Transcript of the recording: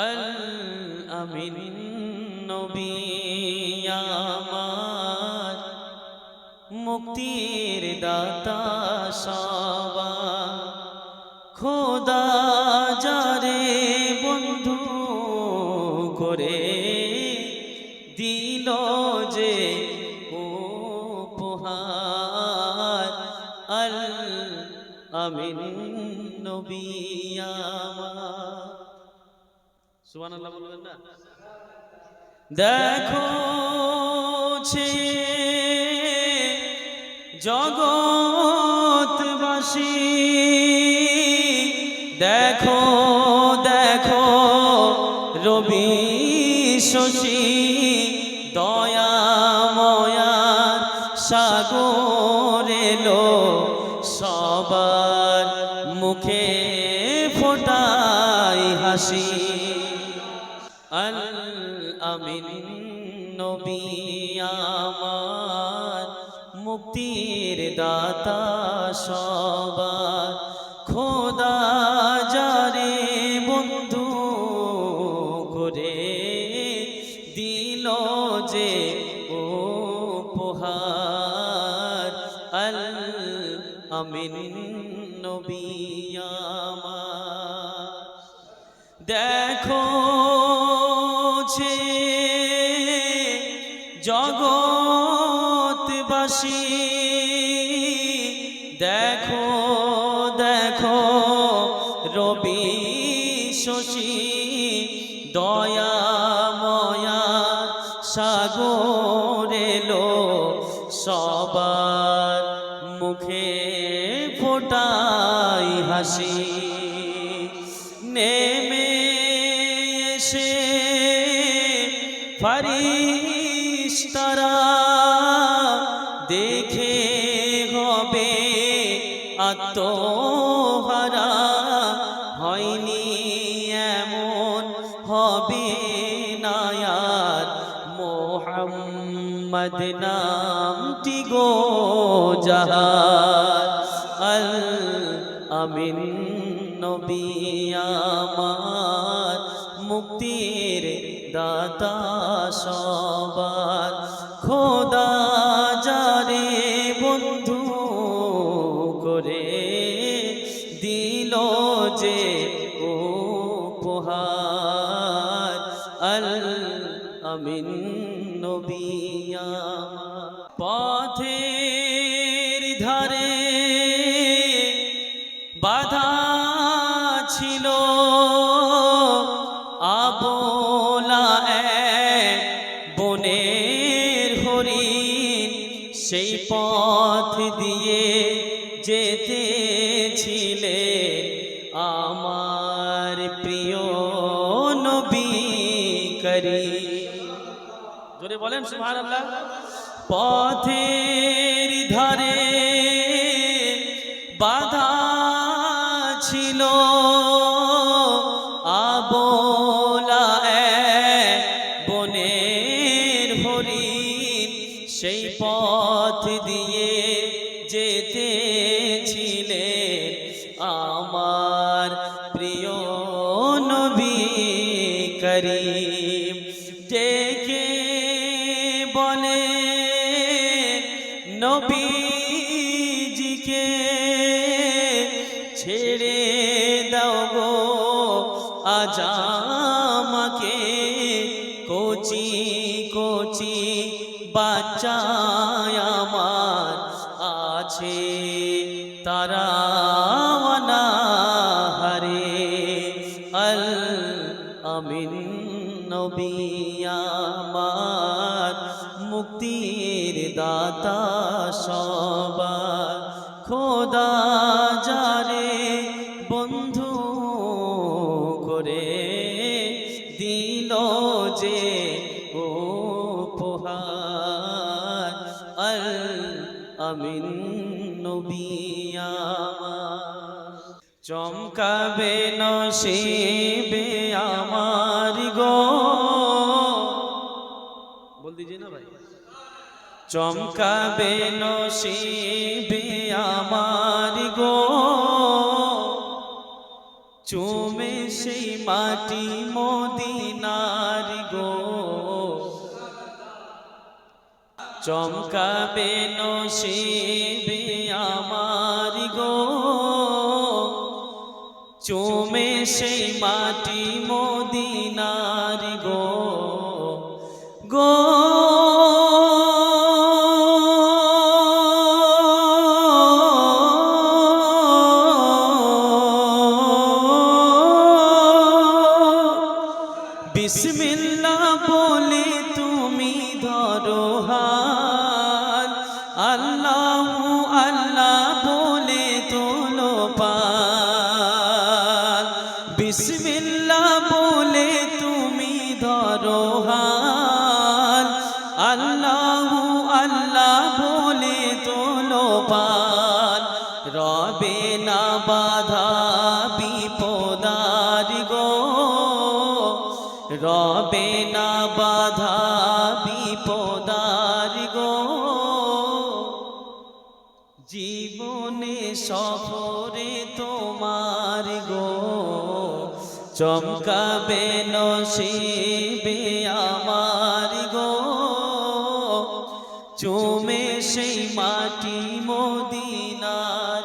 আল আমিন নবী আমার মুক্তির দাতা সবার খোদা যারে বন্ধু করে দিল যে উপহার আল আমিন নবী আমার। সুবহানাল্লাহ বলবেন না? দেখো ছে জগৎবাসী, দেখো দেখো রবি শশী দয়াময়ার সাগর এলো সবার মুখে ফোটাই হাসি আল আমিন নবী আমার মুক্তির দাতা সবার খোদা যারে বন্ধু করে দিল যে উপহার আল আমিন নবী আমার। দেখো ছে জগৎবাসী, দেখো দেখো রবি শশী দয়াময়া সাগর এলো সবার মুখে ফোটাই হাসি নেমে এসে ফেরেশতারা দেখে হবে আত্মহারা হয়নি এমন হবে না আর মুহাম্মদ নামটি গো জাহার আল আমিন নবী আমার মুক্তির দাতা সবার খোদা যারে বন্ধু করে দিল যে উপহার আল আমিন নবী আমার। পথের ধারে বাধা ছিল আবোলা এক বনের হরিণ, সেই পথ দিয়ে যেতেছিলেন আমার প্রিয় নবী করিম। জোরে বলেন সুবহানাল্লাহ। পথের ধারে বাধা ছিল আবোলা এক বনের হরিণ, সেই পথ দিয়ে যেতেছিলেন আমার প্রিয় নবী করিম। ডেকে বলে নবীজিকে ছেড়ে দাও গো আজ আমাকে, কচি কচি বাচ্চা আমার আছে তারা অনাহারে আল আমিন নবী আমার মুক্তির দাতা সবার খোদা যারে বন্ধু করে দিল যে উপহার আল আমিন নবী আমার। চমকাবে নসিবে আমার গো, বল দিজিয়ে না ভাই। চমকাবে নসিবে আমার গো, চুমে সেই মাটি মদিনার গো, চমকাবে নসিবে আমার গো, চুমে সেই মাটি মদিনার গো গো। বিসমিল্লাহ বলে তুমি ধরো হাত, আল্লাহু আল্লাহ বলে তোলো পাল। বিসমিল্লাহ বলে তুমি ধরো হাত, আল্লাহু আল্লাহ বলে তোলো পাল। রবে না বাধা বিপদার গো, রবে না বাধা বিপদার গো। জীবনে সফরে তোমার গো, চমকাবে নসিবে আমার গো, চুমে সেই মাটি মদিনার